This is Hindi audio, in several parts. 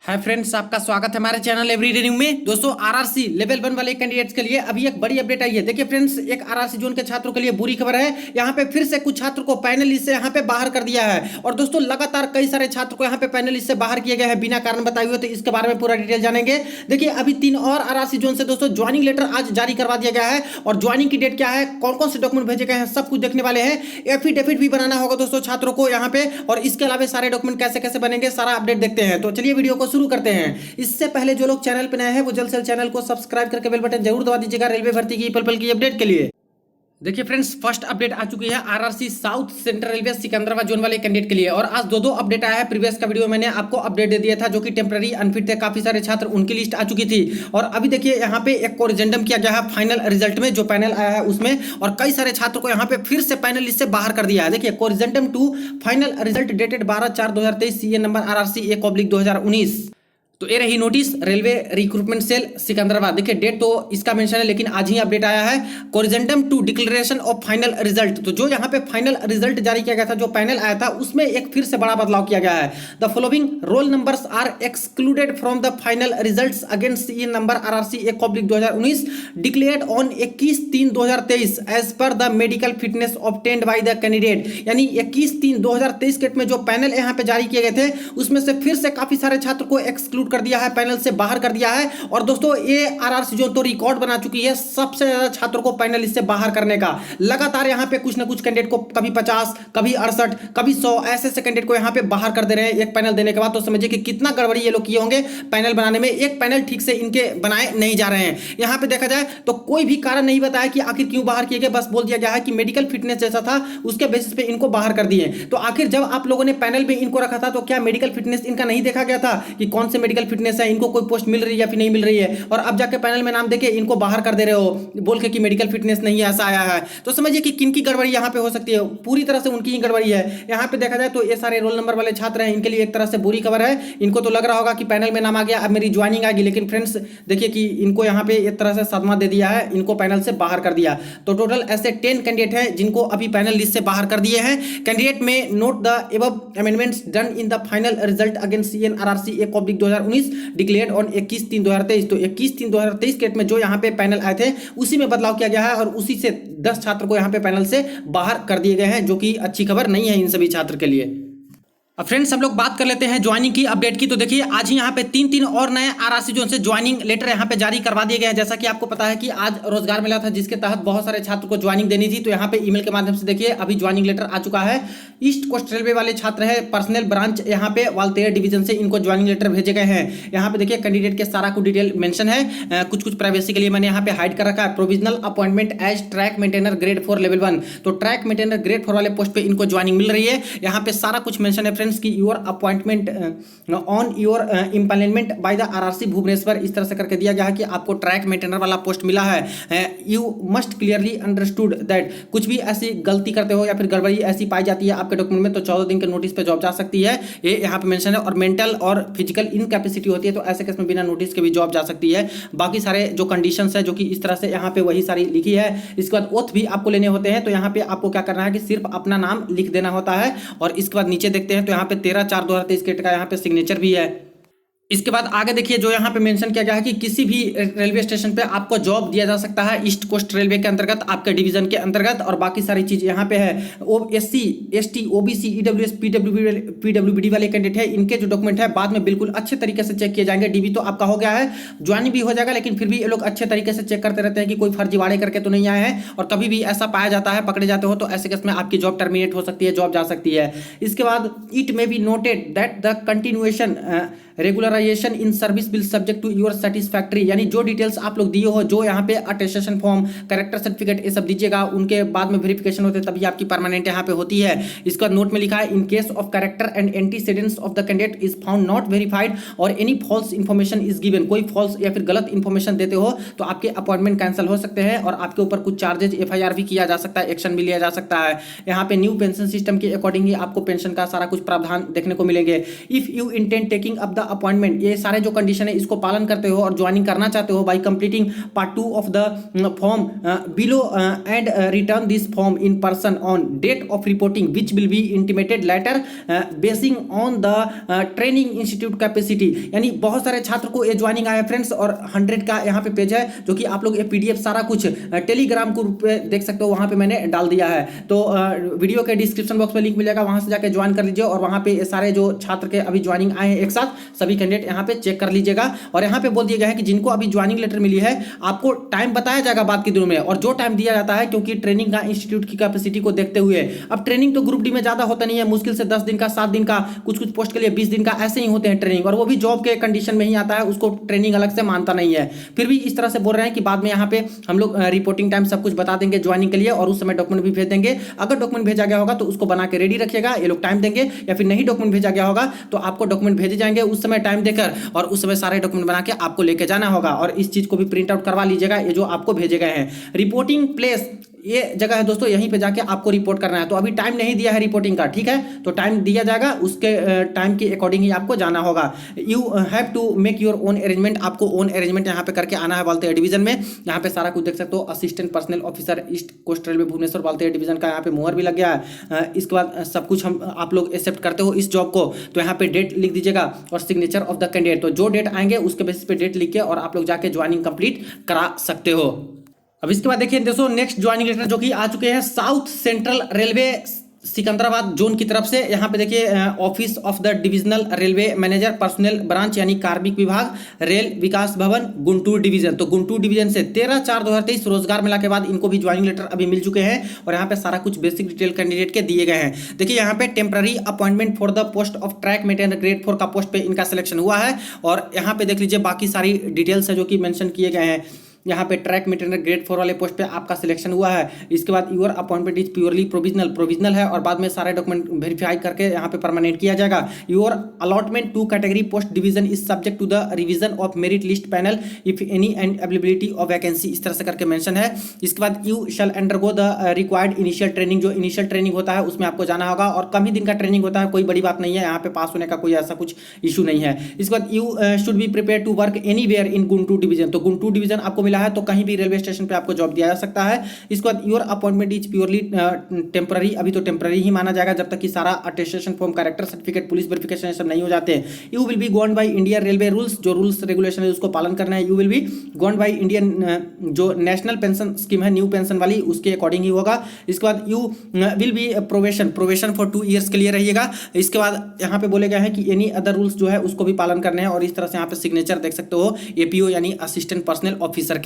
हाय फ्रेंड्स, आपका स्वागत है हमारे चैनल एवरीडे न्यू में। दोस्तों, आरआरसी लेवल 1 वाले कैंडिडेट्स के लिए अभी एक बड़ी अपडेट आई है। देखिए फ्रेंड्स, एक आरआरसी जोन के छात्रों के लिए बुरी खबर है। यहाँ पे फिर से कुछ छात्र को पैनल लिस्ट से यहाँ पे बाहर कर दिया है। और दोस्तों, लगातार कई सारे छात्र को यहाँ पे पैनल लिस्ट से बाहर किए गए हैं बिना कारण बताए हुए। तो इसके बारे में पूरा डिटेल जानेंगे। देखिए, अभी 3 और आरआरसी जोन से दोस्तों ज्वाइनिंग लेटर आज जारी करवा दिया गया है। और ज्वाइनिंग की डेट क्या है, कौन कौन से डॉक्यूमेंट भेजे गए हैं, सब कुछ देखने वाले हैं। एफिडेविट भी बनाना होगा दोस्तों छात्रों को यहाँ पे। और इसके अलावा सारे डॉक्यूमेंट कैसे कैसे बनेंगे, सारा अपडेट देखते हैं। तो चलिए वीडियो को शुरू करते हैं। इससे पहले जो लोग चैनल पर नए हैं वो जल्द से चैनल को सब्सक्राइब करके बेल बटन जरूर दबा दीजिएगा रेलवे भर्ती की पल पल की अपडेट के लिए। देखिए फ्रेंड्स, फर्स्ट अपडेट आ चुकी है RRC south central railway Secunderabad zone वाले कैंडिडेट के लिए। और आज दो अपडेट आया है। प्रीवियस का वीडियो मैंने आपको अपडेट दे दिया था, जो कि टेम्पररी अनफिट थे काफी सारे छात्र, उनकी लिस्ट आ चुकी थी। और अभी देखिए यहाँ पे एक कोरिजेंडम किया गया है फाइनल रिजल्ट में, जो पैनल आया है उसमें। और कई सारे छात्रों को यहाँ पे फिर से पैनल लिस्ट से बाहर कर दिया है। देखिए, corrigendum 2 final result dated 12/4/2023 CA number RRC 1/2019। तो ये रही notice railway recruitment cell Secunderabad. देखिए, डेट तो इसका मेंशन है, लेकिन आज ही अपडेट आया है। Corrigendum 2 declaration of final result. तो जो यहाँ पे फाइनल रिजल्ट जारी किया गया था, जो पैनल आया था, उसमें एक फिर से बड़ा बदलाव किया गया है। The following roll numbers are excluded from the final results against ये number RRC 1/2019 declared on 21/3/2023 as per the medical fitness obtained by the candidate. यानी 21/3/2023 के में जो पैनल यहाँ पे जारी किए गए थे, उसमें से फिर से काफी सारे छात्र को एक्सक्लूड कर दिया है, पैनल से बाहर कर दिया है। और दोस्तों, ये आरआरसी जोन तो रिकॉर्ड बना चुकी है सबसे ज्यादा छात्रों को पैनल से बाहर करने का। लगातार यहाँ पे कुछ ना कुछ कैंडिडेट को कभी 50, कभी 68, कभी 100 ऐसे कैंडिडेट को यहाँ पे बाहर कर दे रहे हैं एक पैनल देने के बाद। तो समझिए कि कितना गड़बड़ी ये लोग किए होंगे पैनल बनाने में। एक पैनल ठीक से इनके बनाए नहीं जा रहे हैं। यहाँ पे देखा जाए तो कोई भी कारण नहीं बताया कि आखिर क्यों बाहर किए गए। बस बोल दिया गया है कि मेडिकल फिटनेस जैसा था, उसके बेसिस पे इनको बाहर कर दिए। तो आखिर जब आप लोगों ने पैनल में इनको रखा था, तो क्या मेडिकल फिटनेस इनका नहीं देखा गया था कि कौन से मेडिकल फिटनेस है, इनको कोई पोस्ट मिल रही है या फिर नहीं मिल रही है? और अब जाके पैनल में नाम देके इनको बाहर कर दे रहे हो बोल के कि मेडिकल फिटनेस नहीं है, ऐसा आया है। तो समझिए कि किनकी गड़बड़ी यहाँ पे हो सकती है। पूरी तरह से उनकी ही गड़बड़ी है। यहाँ पे देखा जाए तो ये सारे रोल नंबर वाले छात्र हैं, इनके लिए एक तरह से बुरी खबर है। इनको तो लग रहा होगा कि पैनल में नाम आ गया, अब मेरी ज्वाइनिंग आएगी। लेकिन फ्रेंड्स देखिए कि इनको यहाँ पे एक तरह से सदमा दे दिया है, इनको पैनल से बाहर कर दिया। तो टोटल ऐसे 10 कैंडिडेट हैं जिनको अभी पैनल लिस्ट से बाहर कर दिए हैं। कैंडिडेट में note the above amendments done in the final result against CN RRC 1/2019 declared on 21/3/2023। तो 21/3/2023 के में जो यहाँ पे पैनल आए थे, उसी में बदलाव किया गया है। और उसी से 10 छात्र को यहाँ पे पैनल से बाहर कर दिए गए हैं, जो कि अच्छी खबर नहीं है इन सभी छात्र के लिए। अब फ्रेंड्स, हम लोग बात कर लेते हैं ज्वाइनिंग की अपडेट की। तो देखिए, आज ही यहाँ पे 3 और नए आरआरसी जोन से ज्वाइनिंग लेटर यहाँ पे जारी करवा दिए गए हैं। जैसा कि आपको पता है कि आज रोजगार मेला था, जिसके तहत बहुत सारे छात्र को ज्वाइनिंग देनी थी। तो यहाँ पे ईमेल के माध्यम से देखिए अभी ज्वाइनिंग लेटर आ चुका है। ईस्ट कोस्ट रेलवे वाले छात्र है, पर्सनल ब्रांच यहाँ पे वालतेर डिवीजन से इनको ज्वाइनिंग लेटर भेजे गए हैं। यहाँ पे देखिए कैंडिडेट के सारा कुछ डिटेल मेंशन है। कुछ प्राइवेसी के लिए मैंने यहाँ पे हाइड कर रखा है। Provisional appointment as track maintainer grade 4 level 1। तो ट्रैक मेंटेनर ग्रेड 4 वाले पोस्ट पे इनको ज्वाइनिंग मिल रही है। यहाँ पे सारा कुछ मेंशन है फ्रेंड्स की your appointment on your implement by the RRC Bhubaneswar. इस तरह से करके दिया गया है कि आपको ट्रैक मेंटेनर वाला पोस्ट मिला है। You must clearly understood that कुछ भी ऐसी गलती करते हो या फिर गड़बड़ी ऐसी पाई जाती है आपके डॉक्यूमेंट में, तो 14 दिन के नोटिस पे जॉब जा सकती है। ये यहाँ पे मेंशन है। और मेंटल और फिजिकल इनकैपेसिटी होती है, तो ऐसे केस में बिना नोटिस के भी जॉब जा सकती है। बाकी सारे जो कंडीशंस है, जो कि इस तरह से यहाँ पे वही सारी लिखी है। इसके बाद ओथ भी आपको लेने होते हैं। तो यहाँ पे आपको क्या करना है कि सिर्फ अपना नाम लिख देना होता है। और इसके बाद नीचे देखते हैं तो यहाँ पे 13/4/2023 का यहाँ पे सिग्नेचर भी है। इसके बाद आगे देखिए जो यहाँ पे मेंशन किया गया है कि किसी भी रेलवे स्टेशन पे आपको जॉब दिया जा सकता है ईस्ट कोस्ट रेलवे के अंतर्गत, आपके डिवीजन के अंतर्गत। और बाकी सारी चीज यहाँ पे है। SC ST OBC EWS PWBD वाले कैंडिडेट है, इनके जो डॉक्यूमेंट है बाद में बिल्कुल अच्छे तरीके से चेक किए जाएंगे। DB तो आपका हो गया है, ज्वाइनिंग भी हो जाएगा, लेकिन फिर भी ये लोग अच्छे तरीके से चेक करते रहते हैं कि कोई फर्जीवाड़े करके तो नहीं आए हैं। और कभी भी ऐसा पाया जाता है, पकड़े जाते हो, तो ऐसे केस में आपकी जॉब टर्मिनेट हो सकती है, जॉब जा सकती है। इसके बाद it may be noted that the continuation regularization in service will subject to your satisfactory. यानी जो डिटेल्स आप लोग दिए हो, जो यहाँ पे अटेस्टेशन फॉर्म, कैरेक्टर सर्टिफिकेट, ये सब दीजिएगा, उनके बाद में वेरिफिकेशन होते तभी आपकी परमानेंट यहाँ पे होती है। इसका नोट में लिखा है in case of character and antecedents of the candidate is found not verified और any false information is given. कोई फॉल्स या फिर गलत इन्फॉर्मेशन देते हो तो आपके अपॉइंटमेंट कैंसिल हो सकते हैं और आपके ऊपर कुछ चार्जेज FIR भी किया जा सकता है, एक्शन भी लिया जा सकता है। यहाँ पे न्यू पेंशन सिस्टम के अकॉर्डिंग ही आपको पेंशन का सारा कुछ प्रावधान देखने को मिलेंगे। If you intend taking up the appointment requirement, ये सारे जो कंडीशन है इसको पालन करते हो और ज्वाइनिंग करना चाहते हो by completing part 2 of the form below and return this form in person on date of reporting which will be intimated letter basing on the training institute capacity. यानी बहुत सारे छात्र को ये ज्वाइनिंग आया फ्रेंड्स, और 100 का यहाँ पे पेज है जो कि आप लोग ये PDF सारा कुछ टेलीग्राम ग्रुप पे देख सकते हो, वहाँ पे मैंने डाल दिया है। तो वीडियो के डिस्क्रिप्शन बॉक्स में लिंक मिलेगा, वहाँ से जाकर ज्वाइन कर लीजिए और वहाँ पे ये सारे जो छात्र के अभी ज्वाइनिंग आए हैं एक साथ सभी कैंडिडेट यहाँ पे चेक कर लीजिएगा। और यहाँ पे बोल दिया गया है कि जिनको अभी ज्वाइनिंग लेटर मिली है आपको टाइम बताया जाएगा बाद के दिनों में, और जो टाइम दिया जाता है क्योंकि ट्रेनिंग का इंस्टीट्यूट की कैपेसिटी को देखते हुए, अब ट्रेनिंग तो ग्रुप डी में ज्यादा होता नहीं है, मुश्किल से 10 दिन का, 7 दिन का, कुछ कुछ पोस्ट के लिए 20 दिन का ऐसे ही होते हैं ट्रेनिंग, और वो भी जॉब के कंडीशन में ही आता है, उसको ट्रेनिंग अलग से मानता नहीं है। फिर भी इस तरह से बोल रहे हैं कि बाद में यहाँ पे हम लोग रिपोर्टिंग टाइम सब कुछ बता देंगे ज्वाइनिंग के लिए, और उस समय डॉक्यूमेंट भी भेज देंगे। अगर डॉक्यूमेंट भेजा गया होगा तो उसको बना के रेडी रखिएगा, ये लोग टाइम देंगे, या फिर नहीं डॉक्यूमेंट भेजा गया होगा तो आपको डॉक्यूमेंट भेजे जाएंगे उस समय टाइम देकर, और उस समय सारे डॉक्यूमेंट बना के आपको लेके जाना होगा। और इस चीज को भी प्रिंट आउट करवा लीजिएगा, ये जो आपको भेजे गए हैं। रिपोर्टिंग प्लेस ये जगह है दोस्तों, यहीं पे जाके आपको रिपोर्ट करना है। तो अभी टाइम नहीं दिया है रिपोर्टिंग का, ठीक है, तो टाइम दिया जाएगा, उसके टाइम के अकॉर्डिंग ही आपको जाना होगा। You have to make your own arrangement, आपको ओन अरेंजमेंट यहाँ पे करके आना है बाल्तेय डिवीजन में। यहाँ पे सारा कुछ देख सकते हो, assistant personnel officer east coast railway Bhubaneswar बाल्तेय डिवीजन का यहाँ पे मोहर भी लग गया है। इसके बाद सब कुछ हम आप लोग एक्सेप्ट करते हो इस जॉब को, तो यहाँ पे डेट लिख दीजिएगा और सिग्नेचर ऑफ द कैंडिडेट, तो जो डेट आएंगे उसके बेसिस पे डेट लिख के और आप लोग जाके ज्वाइनिंग कंप्लीट करा सकते हो। अब इसके बाद देखिए दोस्तों नेक्स्ट ज्वाइनिंग लेटर जो कि आ चुके हैं south central railway Secunderabad zone की तरफ से। यहाँ पे देखिए office of the divisional railway manager personnel branch यानी कार्मिक विभाग, रेल विकास भवन, गुंटूर डिवीजन। तो गुंटूर डिवीजन से 13/4/2023 रोजगार मेला के बाद इनको भी ज्वाइनिंग लेटर अभी मिल चुके हैं, और यहाँ पे सारा कुछ बेसिक डिटेल कैंडिडेट के दिए गए हैं। देखिए यहाँ पे temporary appointment for the post of track maintainer grade 4 का पोस्ट पे इनका सिलेक्शन हुआ है, और यहाँ पे देख लीजिए बाकी सारी डिटेल्स है जो कि मेंशन किए गए हैं। यहाँ पे ट्रैक मेंटेनर ग्रेड 4 वाले पोस्ट पे आपका सिलेक्शन हुआ है। इसके बाद your appointment is purely provisional है, और बाद में सारे डॉक्यूमेंट वेरीफाई करके यहाँ पे परमानेंट किया जाएगा। Your allotment to category post division is subject to the revision of merit list panel if any and availability of vacancy, इस तरह से करके मेंशन है। इसके बाद you shall undergo the required initial training, जो इनिशियल ट्रेनिंग होता है उसमें आपको जाना होगा, और कम ही दिन का ट्रेनिंग होता है, कोई बड़ी बात नहीं है, यहाँ पे पास होने का कोई ऐसा कुछ इशू नहीं है। इसके बाद you should be prepare to work anywhere in Guntur division, तो गुंटूर डिवीजन आपको मिला है तो कहीं भी स्टेशन पे आपको जॉब दिया जा सकता है। इसके बाद your appointment is purely temporary, अभी तो टेम्पररी ही माना जाएगा जब तक कि सारा attestation form, character certificate, police verification सब नहीं हो जाते। You will be govern by Indian railway rules, जो रूल्स रेगुलेशन है उसको पालन करना है। You will be govern by Indian जो नेशनल पेंशन स्कीम है न्यू पेंशन वाली, उसके अकॉर्डिंग ही होगा। इसके बाद you will be probation for 2 years के लिए रहिएगा। इसके बाद यहाँ पे बोले गए हैं कि एनी अदर रूल्स जो है उसको भी पालन करने हैं, और इस तरह से यहाँ पे सिग्नेचर देख सकते हो APO यानी असिस्टेंट पर्सनल ऑफिसर के।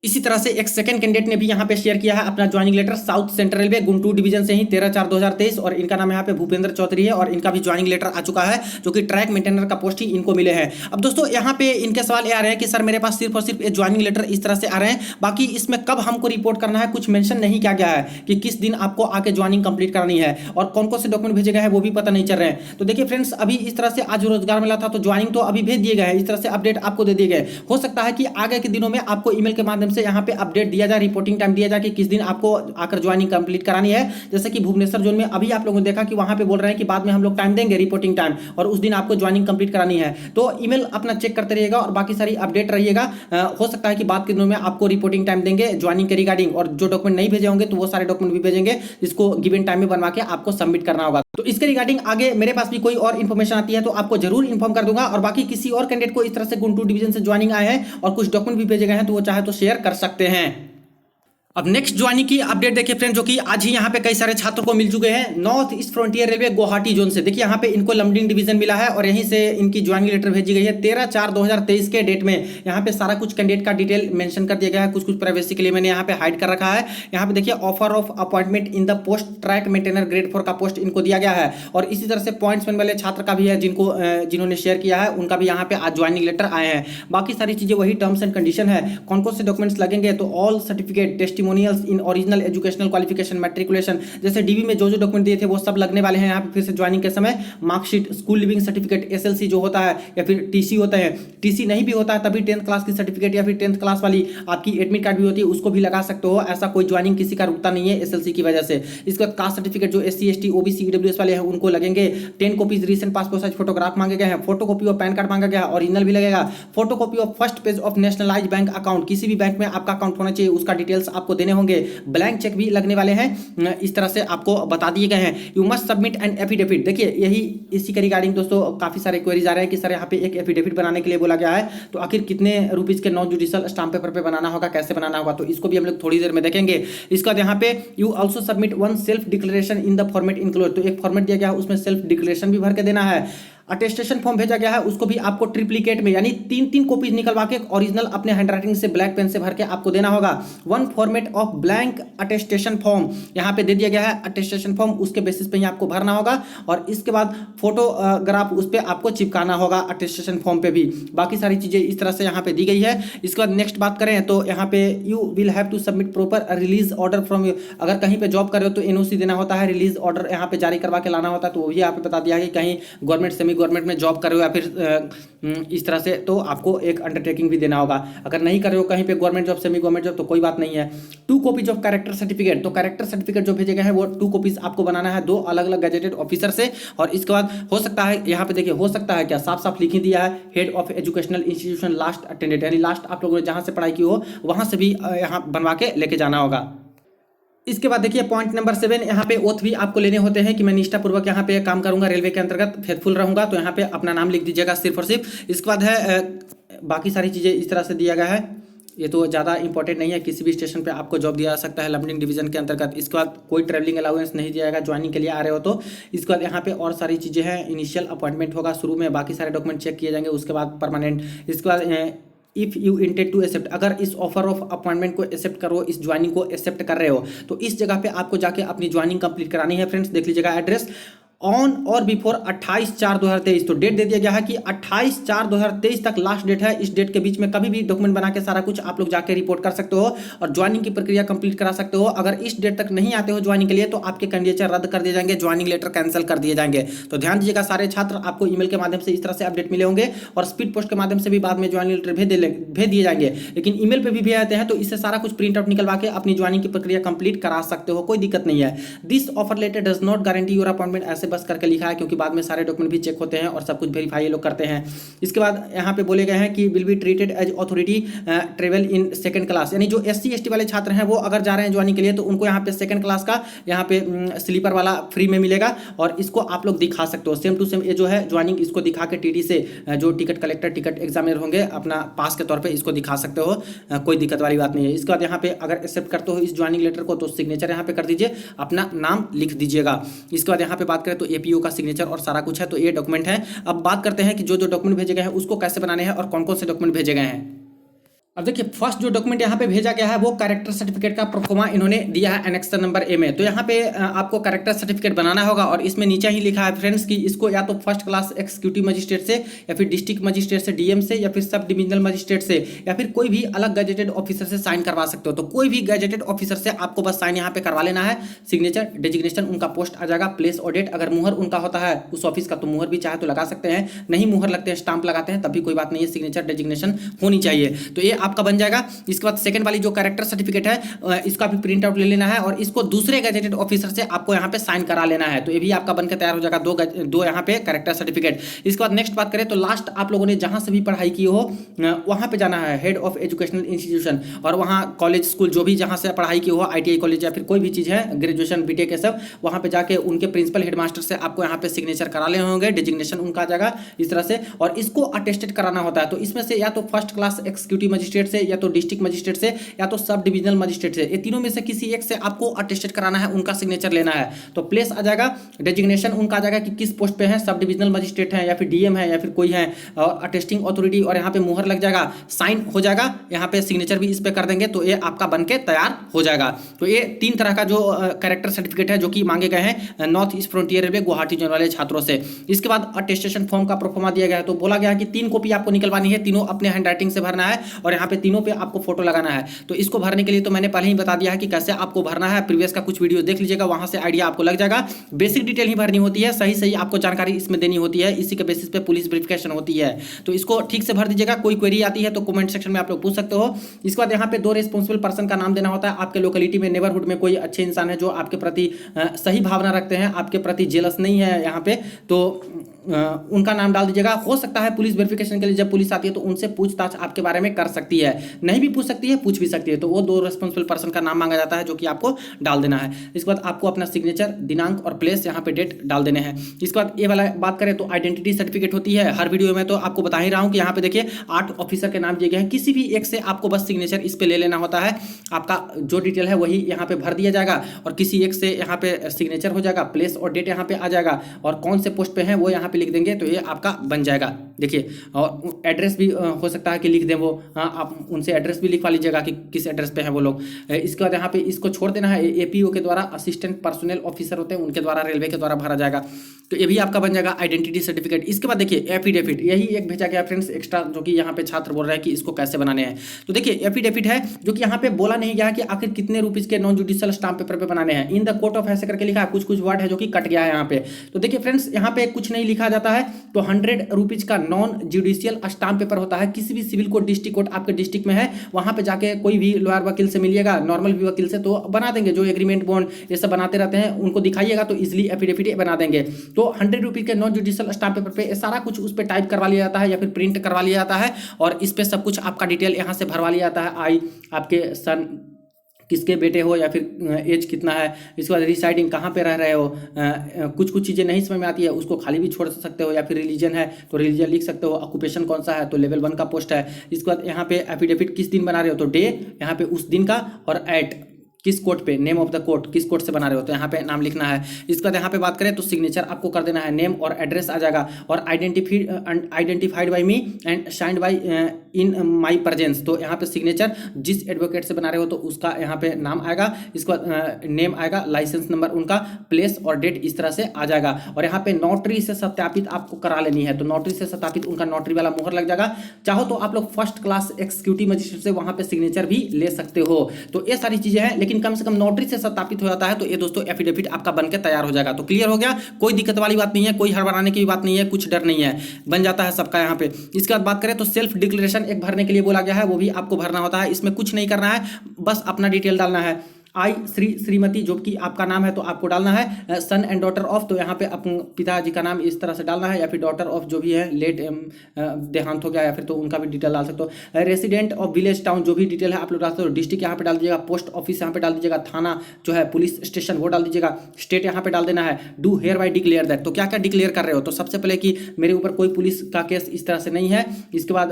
इसी तरह से एक सेकंड कैंडिडेट ने भी यहाँ पे शेयर किया है अपना joining letter south central railway Guntur division से ही 13/4/2023, और इनका नाम यहाँ पे भूपेंद्र चौधरी है, और इनका भी ज्वाइनिंग लेटर आ चुका है जो कि ट्रैक मेंटेनर का पोस्ट ही इनको मिले हैं। अब दोस्तों यहाँ पे इनके सवाल ये आ रहे हैं कि सर मेरे पास सिर्फ और सिर्फ ये ज्वाइनिंग लेटर इस तरह से आ रहे हैं, बाकी इसमें कब हमको रिपोर्ट करना है कुछ मेंशन नहीं किया गया है कि किस दिन आपको आके ज्वाइनिंग कंप्लीट करनी है, और कौन कौन से डॉक्यूमेंट भेजे गए हैं वो भी पता नहीं चल रहे हैं। तो देखिए फ्रेंड्स अभी इस तरह से आज रोजगार मिला था तो ज्वाइनिंग तो अभी भेज दिए गए हैं, इस तरह से अपडेट आपको दे दिए गए। हो सकता है कि आगे के दिनों में आपको ईमेल के माध्यम से यहाँ पे अपडेट दिया जाए, रिपोर्टिंग टाइम दिया जाए कि किस दिन आपको आकर ज्वाइनिंग कंप्लीट करानी है। जैसे कि भुवनेश्वर जोन में अभी आप लोगों ने देखा कि वहां पे बोल रहे हैं कि बाद में हम लोग टाइम देंगे रिपोर्टिंग टाइम, और उस दिन आपको ज्वाइनिंग कंप्लीट करानी है। तो ईमेल अपना चेक करते रहिएगा और बाकी सारी अपडेट रहिएगा। हो सकता है कि बाद के दिनों में आपको रिपोर्टिंग टाइम देंगे ज्वाइनिंग के रिगार्डिंग, और जो डॉक्यूमेंट नहीं भेजे होंगे तो वो सारे डॉक्यूमेंट भी भेजेंगे जिसको गिवन टाइम में बनवा के आपको सबमिट करना होगा। तो इसके रिगार्डिंग आगे मेरे पास भी कोई और इन्फॉर्मेशन आती है तो आपको जरूर इन्फॉर्म कर दूंगा, और बाकी किसी और कैंडिडेट को इस तरह से गुंटूर डिवीजन से ज्वाइनिंग आए हैं और कुछ डॉक्यूमेंट भी भेजे गए हैं तो वो चाहे तो शेयर कर सकते हैं। अब नेक्स्ट ज्वाइनिंग की अपडेट देखिए फ्रेंड, जो कि आज ही यहाँ पे कई सारे छात्रों को मिल चुके हैं north east frontier railway Guwahati zone से। देखिए यहाँ पे इनको लमडिंग डिवीजन मिला है और यहीं से इनकी ज्वाइनिंग लेटर भेजी गई है 13/4/2023 के डेट में। यहाँ पे सारा कुछ कैंडिडेट का डिटेल मेंशन कर दिया गया है, कुछ कुछ प्राइवेसी के लिए मैंने यहाँ पे हाइड कर रखा है। यहाँ पे देखिए offer of appointment in the post track maintainer grade 4 का पोस्ट इनको दिया गया है, और इसी तरह से पॉइंट्स वाले छात्र का भी है जिन्होंने शेयर किया है, उनका भी यहाँ पे आज ज्वाइनिंग लेटर आए हैं। बाकी सारी चीजें वही टर्म्स एंड कंडीशन है। कौन कौन से डॉक्यूमेंट्स लगेंगे तो all certificate, testimony testimonials in original educational qualification matriculation, जैसे डीवी में जो जो डॉक्यूमेंट दिए थे वो सब लगने वाले हैं यहाँ पे फिर से ज्वाइनिंग के समय। Marksheet, school leaving certificate, SLC जो होता है या फिर टीसी होता है, टीसी नहीं भी होता है तभी 10th क्लास की सर्टिफिकेट या फिर 10th क्लास वाली आपकी एडमिट कार्ड भी होती है उसको भी लगा सकते हो। ऐसा कोई ज्वाइनिंग किसी का रुकता नहीं है एसएलसी की वजह से। इसके बाद कास्ट सर्टिफिकेट जो एससी एसटी ओबीसी ईडब्ल्यूएस वाले हैं उनको लगेंगे। 10 copies recent passport size photograph मांगे गए हैं। फोटोकॉपी ऑफ पैन कार्ड मांगा गया है, ओरिजिनल भी लगेगा। Photocopy of first page of nationalise bank account, किसी भी बैंक में आपका अकाउंट होना चाहिए उसका डिटेल्स आपको देने होंगे। ब्लैंक चेक भी लगने वाले हैं, इस तरह से आपको बता दिए गए हैं। You must submit an affidavit. देखिए यही इसी के रिगार्डिंग दोस्तों काफी सारे क्वेरीज आ रहे हैं कि सर यहाँ पे एक एफिडेविट बनाने के लिए बोला गया है, तो आखिर कितने रुपीज के नॉन जुडिशियल स्टाम्प पेपर पे बनाना होगा, कैसे बनाना होगा, तो इसको भी हम लोग थोड़ी देर में देखेंगे। इसके बाद यहाँ पे you also submit one self declaration in the format include, तो एक फॉर्मेट दिया गया है उसमें सेल्फ डिक्लेरेशन भी भर के देना है। अटेस्टेशन फॉर्म भेजा गया है उसको भी आपको ट्रिप्लिकेट में यानी 3-3 कॉपीज निकलवा के ओरिजिनल अपने हैंडराइटिंग से ब्लैक पेन से भर के आपको देना होगा। One format of blank attestation form यहाँ पे दे दिया गया है अटेस्टेशन फॉर्म, उसके बेसिस पे ही आपको भरना होगा और इसके बाद फोटोग्राफ उस पर आपको चिपकाना होगा अटेस्टेशन फॉर्म पे भी। बाकी सारी चीजें इस तरह से यहाँ पे दी गई है। इसके बाद नेक्स्ट बात करें तो यहाँ पे you will have to submit proper release order from you, अगर कहीं पे जॉब कर रहे हो तो एनओसी देना होता है, रिलीज ऑर्डर यहाँ पे जारी करवा के लाना होता है, तो वो भी यहाँ पे बता दिया कि कहीं गवर्नमेंट सेमी गवर्नमेंट में जॉब कर रहे हो या फिर इस तरह से तो आपको एक अंडरटेकिंग भी देना होगा। अगर नहीं कर रहे हो कहीं पे government job semi government job तो कोई बात नहीं है। 2 कॉपीज ऑफ कैरेक्टर सर्टिफिकेट, तो कैरेक्टर सर्टिफिकेट जो भेजे गए हैं वो 2 कॉपीज आपको बनाना है 2 अलग अलग गजेटेड ऑफिसर से। और इसके बाद हो सकता है यहाँ पे देखिए हो सकता है क्या साफ साफ लिख ही दिया है head of educational institution last attended, यानी लास्ट आप लोगों ने जहां से पढ़ाई की हो वहां से भी यहाँ बनवा के लेके जाना होगा। इसके बाद देखिए पॉइंट नंबर 7 यहाँ पे ओथ भी आपको लेने होते हैं कि मैं निष्ठापूर्वक यहाँ पे काम करूंगा, रेलवे के अंतर्गत फेथफुल रहूंगा, तो यहाँ पे अपना नाम लिख दीजिएगा सिर्फ और सिर्फ। इसके बाद है बाकी सारी चीज़ें इस तरह से दिया गया है, ये तो ज़्यादा इंपॉर्टेंट नहीं है, किसी भी स्टेशन पे आपको जॉब दिया जा सकता है लंबडिंग डिवीजन के अंतर्गत। इसके बाद कोई ट्रैवलिंग अलाउंस नहीं दिया जाएगा ज्वाइनिंग के लिए आ रहे हो तो। इसके बाद यहाँ पे और सारी चीज़ें हैं, इनिशियल अपॉइंटमेंट होगा शुरू में, बाकी सारे डॉक्यूमेंट चेक किए जाएंगे, उसके बाद परमानेंट। इसके बाद if you intend to accept, अगर इस ऑफर ऑफ अपॉइंटमेंट को एक्सेप्ट करो, इस ज्वाइनिंग को एक्सेप्ट कर रहे हो तो इस जगह पे आपको जाके अपनी ज्वाइनिंग कंप्लीट करानी है। फ्रेंड्स देख लीजिएगा एड्रेस ऑन और बिफोर 28/4/2023, तो डेट दे दिया गया है कि 28/4/2023 तक लास्ट डेट है। इस डेट के बीच में कभी भी डॉक्यूमेंट बना के सारा कुछ आप लोग जाके रिपोर्ट कर सकते हो और ज्वाइनिंग की प्रक्रिया कंप्लीट करा सकते हो। अगर इस डेट तक नहीं आते हो ज्वाइनिंग के लिए तो आपके कैंडिडेचर रद्द कर दिए जाएंगे, ज्वाइनिंग लेटर कैंसिल कर दिए जाएंगे। तो ध्यान दीजिएगा सारे छात्र, आपको ईमेल के माध्यम से इस तरह से अपडेट मिले होंगे और स्पीड पोस्ट के माध्यम से भी बाद में ज्वाइनिंग लेटर भेज दिए जाएंगे, लेकिन ईमेल पे भी भेज आते हैं तो इससे सारा कुछ प्रिंट आउट निकलवा के अपनी ज्वाइनिंग की प्रक्रिया कंप्लीट करा सकते हो, कोई दिक्कत नहीं है। This offer letter does not guarantee your appointment, ऐसे बस करके लिखा है क्योंकि बाद में सारे डॉक्यूमेंट भी चेक होते हैं और सब कुछ वेरीफाई ये लोग करते हैं। इसके बाद यहाँ पे बोले गए हैं कि will be treated as authority travel in second class, यानी जो एससी एसटी वाले छात्र हैं वो अगर जा रहे हैं ज्वाइनिंग के लिए तो उनको यहाँ पे सेकंड क्लास का यहाँ पे स्लीपर वाला फ्री में मिलेगा और इसको आप लोग दिखा सकते हो सेम टू सेम। ये जो है ज्वाइनिंग इसको दिखा के टीटी से जो टिकट कलेक्टर टिकट एग्जामिनर होंगे अपना पास के तौर पर इसको दिखा सकते हो, कोई दिक्कत वाली बात नहीं है। इसके बाद यहाँ पे अगर एक्सेप्ट करते हो इस ज्वाइनिंग लेटर को तो सिग्नेचर यहाँ पे कर दीजिए, अपना नाम लिख दीजिएगा। इसके बाद यहाँ पे बात करें तो एपीओ का सिग्नेचर और सारा कुछ है, तो ये डॉक्यूमेंट है। अब बात करते हैं कि जो जो डॉक्यूमेंट भेजे गए हैं उसको कैसे बनाने हैं और कौन कौन से डॉक्यूमेंट भेजे गए हैं। अब देखिए फर्स्ट जो डॉक्यूमेंट यहाँ पे भेजा गया है वो कैरेक्टर सर्टिफिकेट का प्रोफोमा इन्होंने दिया है एनेक्सर नंबर ए में। तो यहाँ पे आपको कैरेक्टर सर्टिफिकेट बनाना होगा और इसमें नीचे ही लिखा है फ्रेंड्स कि इसको या तो फर्स्ट क्लास एक्सिक्यूटिव मजिस्ट्रेट से या फिर डिस्ट्रिक्ट मजिस्ट्रेट से डीएम से या फिर सब डिविजनल मजिस्ट्रेट से या फिर कोई भी अलग गजेटेड ऑफिसर से साइन करवा सकते हो। तो कोई भी गजेटेड ऑफिसर से आपको बस साइन यहाँ पे करवा लेना है, सिग्नेचर डेजिग्नेशन उनका पोस्ट आ जाएगा, प्लेस और डेट। अगर मुहर उनका होता है उस ऑफिस का तो मुहर भी चाहे तो लगा सकते हैं, नहीं मुहर लगते हैं स्टाम्प लगाते हैं तब भी कोई बात नहीं है, सिग्नेचर डेजिग्नेशन होनी चाहिए। तो ये आपका बन जाएगा। इसके बाद सेकंड वाली जो कैरेक्टर सर्टिफिकेट है इसका भी प्रिंट आउट ले लेना है और इसको दूसरे गजेटेड ऑफिसर से आपको यहाँ पे साइन करा लेना है। तो ये भी आपका बनकर तैयार हो जाएगा दो यहाँ पे कैरेक्टर सर्टिफिकेट। इसके बाद नेक्स्ट बात करें तो लास्ट आप लोगों ने जहां से भी पढ़ाई की हो वहां पे जाना है हेड ऑफ एजुकेशनल इंस्टीट्यूशन और वहां कॉलेज स्कूल जो भी जहां से पढ़ाई की हो आईटीआई कॉलेज या फिर कोई भी चीज है ग्रेजुएशन बीटेक ये सब, वहां पे जाके उनके प्रिंसिपल हेडमास्टर से आपको यहाँ पे सिग्नेचर करा लेने होंगे, डेजिग्नेशन उनका आ जाएगा इस तरह से। और इसको अटेस्टेड कराना होता है, तो इसमें से या तो फर्स्ट क्लास एक्सिक्यूटिव मजिस्ट्रेट से या तो डिस्ट्रिक्ट मजिस्ट्रेट से या तो सब डिविजनल मजिस्ट्रेट से, ये तीनों में से किसी एक से आपको अटेस्टेड कराना है, उनका सिग्नेचर लेना है। तो प्लेस आ जाएगा, डेजिग्नेशन उनका आ जाएगा कि किस पोस्ट पे है, सब डिविजनल मजिस्ट्रेट है या फिर डीएम है या फिर कोई है, और अटेस्टिंग अथॉरिटी और यहाँ पे मुहर लग जाएगा, साइन हो जाएगा, यहाँ पे सिग्नेचर भी इस पे कर देंगे तो ये आपका बनके तैयार हो जाएगा। तो ये 3 तरह का जो कैरेक्टर सर्टिफिकेट है जो कि मांगे गए हैं north east frontier railway Guwahati zone वाले छात्रों से। इसके बाद अटेस्टेशन फॉर्म का प्रोफार्मा दिया गया है, तो बोला गया है कि 3 कॉपी आपको निकलवानी है, तीनों अपने हैंड राइटिंग से भरना है और यहाँ पे तीनों पे आपको फोटो लगाना है। तो इसको भरने के लिए तो मैंने पहले ही बता दिया है कि कैसे आपको भरना है, प्रीवियस का कुछ वीडियो देख लीजिएगा, वहां से आइडिया आपको लग जाएगा। बेसिक डिटेल ही भरनी होती है, सही सही आपको जानकारी इसमें देनी होती है, इसी के बेसिस पे पुलिस वेरिफिकेशन होती है। तो इसको ठीक से भर दीजिएगा। कोई क्वेरी आती है तो कमेंट सेक्शन में आप लोग पूछ सकते हो। इसके बाद यहाँ पे 2 रिस्पॉन्सिबल पर्सन का नाम देना होता है। आपके लोकेलिटी में, नेबरहुड में कोई अच्छे इंसान है जो आपके प्रति सही भावना रखते हैं, आपके प्रति जेलस नहीं है यहाँ पे, तो उनका नाम डाल दीजिएगा। हो सकता है पुलिस वेरिफिकेशन के लिए जब पुलिस आती है तो उनसे पूछताछ आपके बारे में कर सकती है, नहीं भी पूछ सकती है, पूछ भी सकती है। तो वो 2 रिस्पॉन्सिबल पर्सन का नाम मांगा जाता है जो कि आपको डाल देना है। इसके बाद आपको अपना सिग्नेचर, दिनांक और प्लेस, यहाँ पे डेट डाल देने हैं। इसके बाद ये वाला बात करें तो आइडेंटिटी सर्टिफिकेट होती है। हर वीडियो में तो आपको बता ही रहा हूँ कि यहाँ पे देखिए 8 ऑफिसर के नाम दिए गए हैं, किसी भी एक से आपको बस सिग्नेचर इस पे ले लेना होता है। आपका जो डिटेल है वही यहाँ पे भर दिया जाएगा और किसी एक से यहाँ पे सिग्नेचर हो जाएगा, प्लेस और डेट यहाँ पे आ जाएगा और कौन से पोस्ट पे है वो यहाँ पे लिख देंगे, तो ये आपका बन जाएगा। देखिए, और एड्रेस भी हो सकता है कि लिख दें वो, हाँ आप उनसे एड्रेस भी लिखवा लीजिएगा कि किस एड्रेस पे है वो लोग। इसके बाद यहाँ पे इसको छोड़ देना है। एपीओ के द्वारा, असिस्टेंट पर्सनल ऑफिसर होते हैं, उनके द्वारा, रेलवे के द्वारा भरा जाएगा। तो ये भी आपका बन जाएगा आइडेंटिटी सर्टिफिकेट। इसके बाद देखिए एफिडेविट, यही एक भेजा गया फ्रेंड्स एक्स्ट्रा, जो कि यहाँ पे छात्र बोल रहे हैं कि इसको कैसे बनाने हैं। तो देखिए एफिडेविट है जो कि यहाँ पे बोला नहीं गया कि आखिर कितने रुपीज के नॉन जुडिशियल स्टाम्प पेपर पे बनाने हैं। इन द कोर्ट ऑफ ऐसे करके लिखा है, कुछ कुछ वर्ड है जो कि कट गया है यहाँ पे। तो देखिए फ्रेंड्स, यहाँ पे कुछ नहीं लिखा जाता है। तो 100 रुपीज का नॉन जुडिशियल स्टाम्प पेपर होता है। किसी भी सिविल कोर्ट, डिस्ट्रिक्ट कोर्ट आपके डिस्ट्रिक्ट में है, वहां पे जाके कोई भी लॉयर वकील से मिलिएगा, नॉर्मल भी वकील से, तो बना देंगे। जो एग्रीमेंट बॉन्ड ये सब बनाते रहते हैं उनको दिखाइएगा तो इजिली एफिडेविट बना देंगे। तो 100 रुपीज के नॉन जुडिशियल स्टाम्प पेपर पे सारा कुछ उस पर टाइप करवा लिया जाता है या फिर प्रिंट करवा लिया जाता है और इस पे सब कुछ आपका डिटेल यहाँ से भरवा लिया जाता है। आई, आपके सन, किसके बेटे हो या फिर एज कितना है, इसके बाद रिसाइडिंग कहाँ पे रह रहे हो, कुछ कुछ चीज़ें नहीं समझ में आती है उसको खाली भी छोड़ सकते हो, या फिर रिलीजन है तो रिलीजन लिख सकते हो, ऑक्यूपेशन कौन सा है तो लेवल 1 का पोस्ट है। इसके बाद यहाँ पे एफिडेविट किस दिन बना रहे हो तो डे, यहाँ पे उस दिन का, और एट किस कोर्ट पे, नेम ऑफ द कोर्ट, किस कोर्ट से बना रहे हो तो यहाँ पे नाम लिखना है। इसके बाद यहाँ पे बात करें तो सिग्नेचर आपको कर देना है, नेम और एड्रेस आ जाएगा, और identified by me and signed by in my presence. तो यहाँ पे सिग्नेचर जिस एडवोकेट से बना रहे हो तो उसका यहाँ पे नाम आएगा, इसके बाद नेम आएगा, लाइसेंस नंबर उनका, प्लेस और डेट इस तरह से आ जाएगा। और यहाँ पे नोटरी से सत्यापित आपको करा लेनी है, तो नोटरी से सत्यापित उनका नोटरी वाला मोहर लग जाएगा। चाहो तो आप लोग फर्स्ट क्लास एक्सिक्यूटिव मजिस्ट्रेट से वहाँ पे सिग्नेचर भी ले सकते हो। तो ये सारी चीजें हैं, लेकिन कम से कम नोटरी से सत्यापित हो जाता है तो ये दोस्तों एफिडेविट आपका बनकर तैयार हो जाएगा। तो क्लियर हो गया, कोई दिक्कत वाली बात नहीं है, कोई हड़बड़ाने की बात नहीं है, कुछ डर नहीं है, बन जाता है सबका यहाँ पे। इसके बाद बात करें तो सेल्फ डिक्लेरेशन एक भरने के लिए बोला गया है, वो भी आपको भरना होता है। इसमें कुछ नहीं करना है, बस अपना डिटेल डालना है। आई, श्री, श्रीमती, जो कि आपका नाम है तो आपको डालना है। सन एंड डॉटर ऑफ, तो यहाँ पे अपने पिताजी का नाम इस तरह से डालना है, या फिर डॉटर ऑफ जो भी है, लेट देहांत हो गया या फिर तो उनका भी डिटेल डाल सकते हो। रेसिडेंट ऑफ विलेज टाउन, जो भी डिटेल है आप लोग डाल सकते हो। डिस्ट्रिक्ट यहाँ पे डाल दीजिएगा, पोस्ट ऑफिस यहाँ पे डाल दीजिएगा, थाना जो है पुलिस स्टेशन वो डाल दीजिएगा, स्टेट यहाँ पे डाल देना है। Do here by declare that, तो क्या क्या डिक्लेयर कर रहे हो, तो सबसे पहले कि मेरे ऊपर कोई पुलिस का केस इस तरह से नहीं है। इसके बाद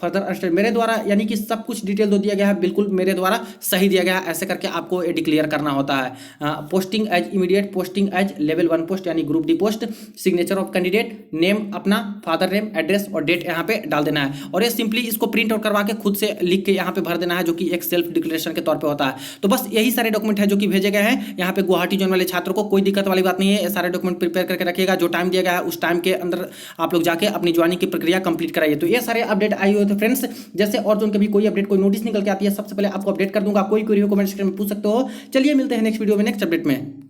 फर्दर अंडरस्टैंड, मेरे द्वारा, यानी कि सब कुछ डिटेल दो दिया गया है, बिल्कुल मेरे द्वारा सही दिया गया है, ऐसे करके आपको ये डिक्लेयर करना होता है। Posting as immediate, posting as level 1 post यानी group D post, signature of candidate, name अपना, फादर नेम, एड्रेस और डेट यहाँ पे डाल देना है। और ये सिंपली इसको प्रिंट आउट करवा के खुद से लिख के यहाँ पे भर देना है, जो कि एक सेल्फ डिक्लेरेशन के तौर पे होता है। तो बस यही सारे डॉक्यूमेंट है जो कि भेजे गए हैं यहाँ पे गुवाहाटी जोन वाले छात्रों को। कोई दिक्कत वाली बात नहीं है, ये सारे डॉक्यूमेंट प्रिपेयर करके रखिएगा। जो टाइम दिया गया है उस टाइम के अंदर आप लोग जाके अपनी ज्वाइनिंग की प्रक्रिया कंप्लीट कराइए। तो ये सारे अपडेट आई हुए थे फ्रेंड्स। जैसे और जोन के भी कोई अपडेट, कोई नोटिस निकल के आती है, सबसे पहले आपको अपडेट कर दूंगा। कोई क्वेरी हो कमेंट सेक्शन में पूछ सकते हो। चलिए मिलते हैं नेक्स्ट वीडियो में, नेक्स्ट अपडेट में।